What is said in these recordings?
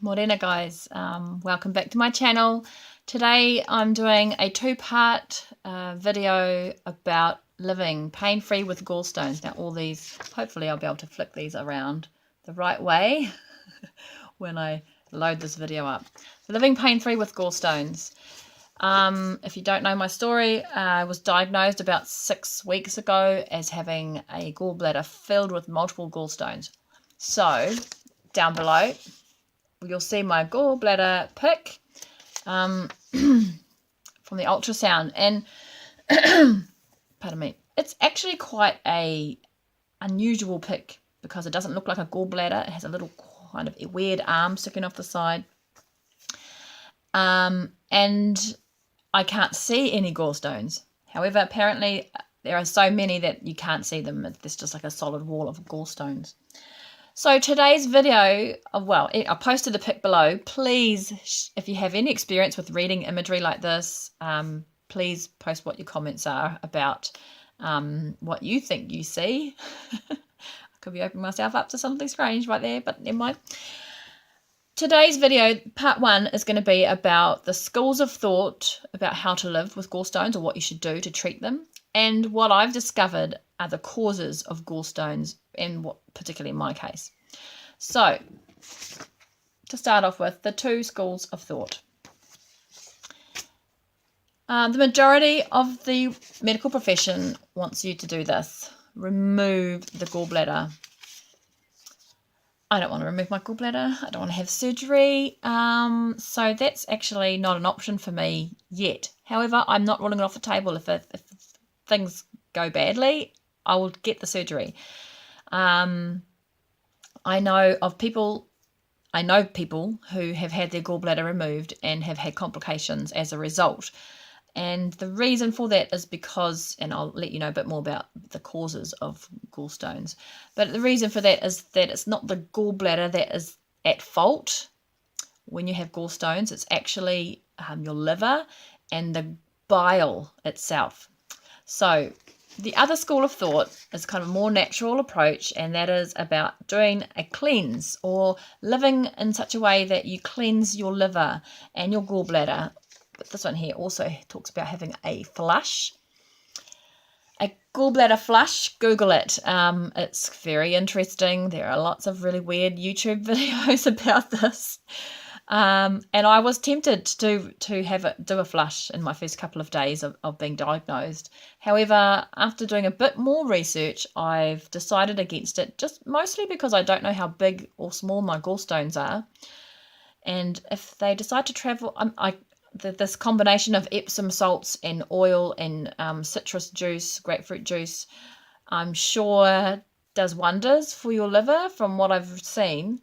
Morena guys, welcome back to my channel. Today I'm doing a two-part video about living pain-free with gallstones. Now all these, hopefully I'll be able to flick these around the right way when I load this video up. So living pain-free with gallstones. If you don't know my story, I was diagnosed about 6 weeks ago as having a gallbladder filled with multiple gallstones. So down below you'll see my gallbladder pic from the ultrasound, and pardon me, it's actually quite a unusual pic because it doesn't look like a gallbladder. It has a little kind of weird arm sticking off the side, and I can't see any gallstones. However, apparently there are so many that you can't see them. There's just like a solid wall of gallstones. So today's video, well, I posted the pic below. Please, if you have any experience with reading imagery like this, please post what your comments are about what you think you see. I could be opening myself up to something strange right there, but never mind. Today's video, part one, is going to be about the schools of thought about how to live with gallstones, or what you should do to treat them. And what I've discovered are the causes of gallstones, and what particularly in my case. So, to start off with, the two schools of thought. The majority of the medical profession wants you to do this. Remove the gallbladder. I don't want to remove my gallbladder. I don't want to have surgery. So that's actually not an option for me yet. However, I'm not ruling it off the table. If things go badly, I will get the surgery. I know people who have had their gallbladder removed and have had complications as a result. And the reason for that is because, and I'll let you know a bit more about the causes of gallstones, but the reason for that is that it's not the gallbladder that is at fault when you have gallstones. It's actually your liver and the bile itself. So the other school of thought is kind of a more natural approach, and that is about doing a cleanse, or living in such a way that you cleanse your liver and your gallbladder. But this one here also talks about having a flush. A gallbladder flush, Google it. It's very interesting. There are lots of really weird YouTube videos about this. And I was tempted to do a flush in my first couple of days of being diagnosed. However, after doing a bit more research, I've decided against it, just mostly because I don't know how big or small my gallstones are. And if they decide to travel, this combination of Epsom salts and oil and citrus juice, grapefruit juice, I'm sure does wonders for your liver from what I've seen.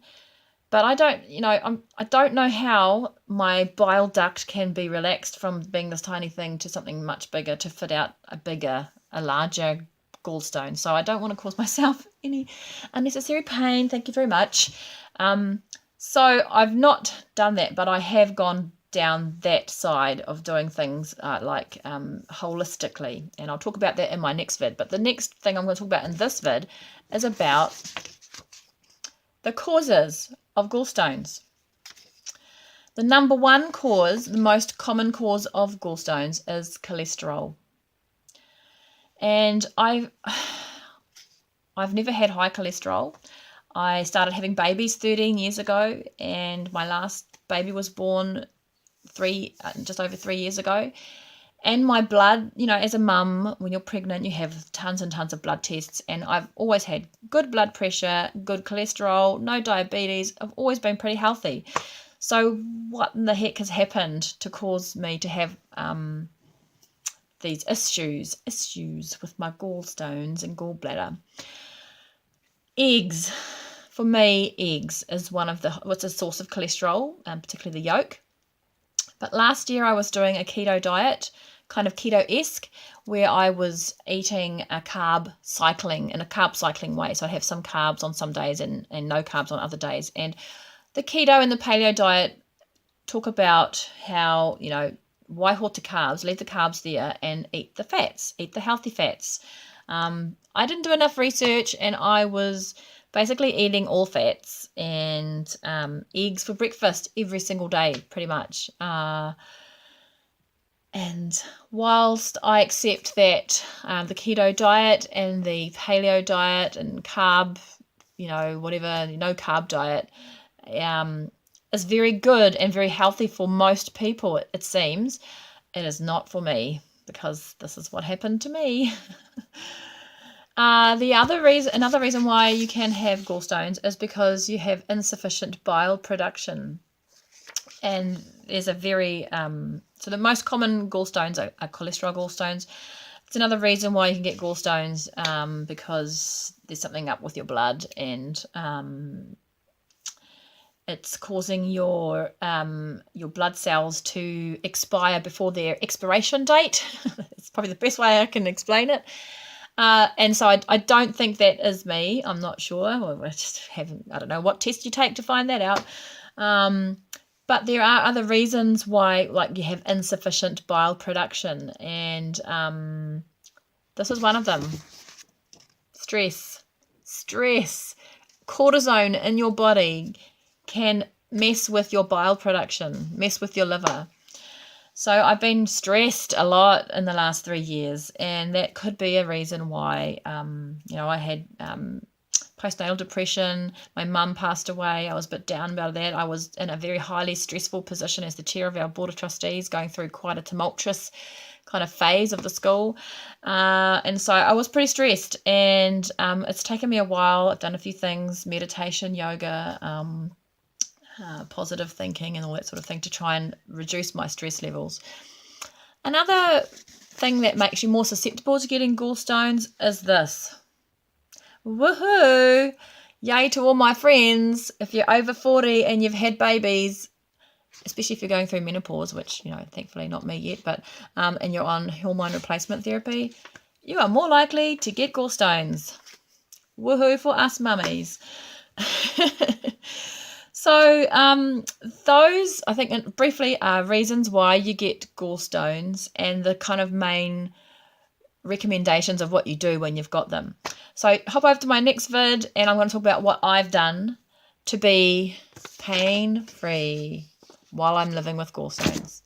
But I don't know how my bile duct can be relaxed from being this tiny thing to something much bigger to fit out a larger gallstone. So I don't want to cause myself any unnecessary pain. Thank you very much. So I've not done that, but I have gone down that side of doing things like holistically, and I'll talk about that in my next vid. But the next thing I'm going to talk about in this vid is about the causes of gallstones. The number one cause, the most common cause of gallstones, is cholesterol. And I've never had high cholesterol. I started having babies 13 years ago, and my last baby was born just over 3 years ago. And my blood, as a mum, when you're pregnant, you have tons and tons of blood tests, and I've always had good blood pressure, good cholesterol, no diabetes. I've always been pretty healthy. So what in the heck has happened to cause me to have these issues with my gallstones and gallbladder? Eggs. For me, eggs is what's a source of cholesterol, particularly the yolk. But last year I was doing a keto diet, kind of keto-esque, where I was eating in a carb cycling way. So I'd have some carbs on some days and no carbs on other days. And the keto and the paleo diet talk about how, waiho te carbs, leave the carbs there and eat the fats, eat the healthy fats. I didn't do enough research, and I was basically eating all fats and eggs for breakfast every single day, pretty much. And whilst I accept that the keto diet and the paleo diet and carb, whatever, no carb diet is very good and very healthy for most people, it seems, it is not for me, because this is what happened to me. Another reason why you can have gallstones is because you have insufficient bile production. And there's a very, so the most common gallstones are cholesterol gallstones. It's another reason why you can get gallstones, because there's something up with your blood, and it's causing your blood cells to expire before their expiration date. It's probably the best way I can explain it. And so I don't think that is me. I'm not sure. I don't know what test you take to find that out. But there are other reasons why, like, you have insufficient bile production, and this is one of them. Stress. Cortisone in your body can mess with your bile production, mess with your liver. So I've been stressed a lot in the last 3 years, and that could be a reason why, I had postnatal depression. My mum passed away. I was a bit down about that. I was in a very highly stressful position as the chair of our board of trustees, going through quite a tumultuous kind of phase of the school. And so I was pretty stressed, and it's taken me a while. I've done a few things, meditation, yoga, positive thinking and all that sort of thing, to try and reduce my stress levels. Another thing that makes you more susceptible to getting gallstones is this. Woohoo! Yay to all my friends. If you're over 40 and you've had babies, especially if you're going through menopause, which, thankfully not me yet, but and you're on hormone replacement therapy, you are more likely to get gallstones. Woohoo for us mummies. So those, I think, briefly, are reasons why you get gallstones, and the kind of main recommendations of what you do when you've got them. So hop over to my next vid, and I'm going to talk about what I've done to be pain-free while I'm living with gallstones.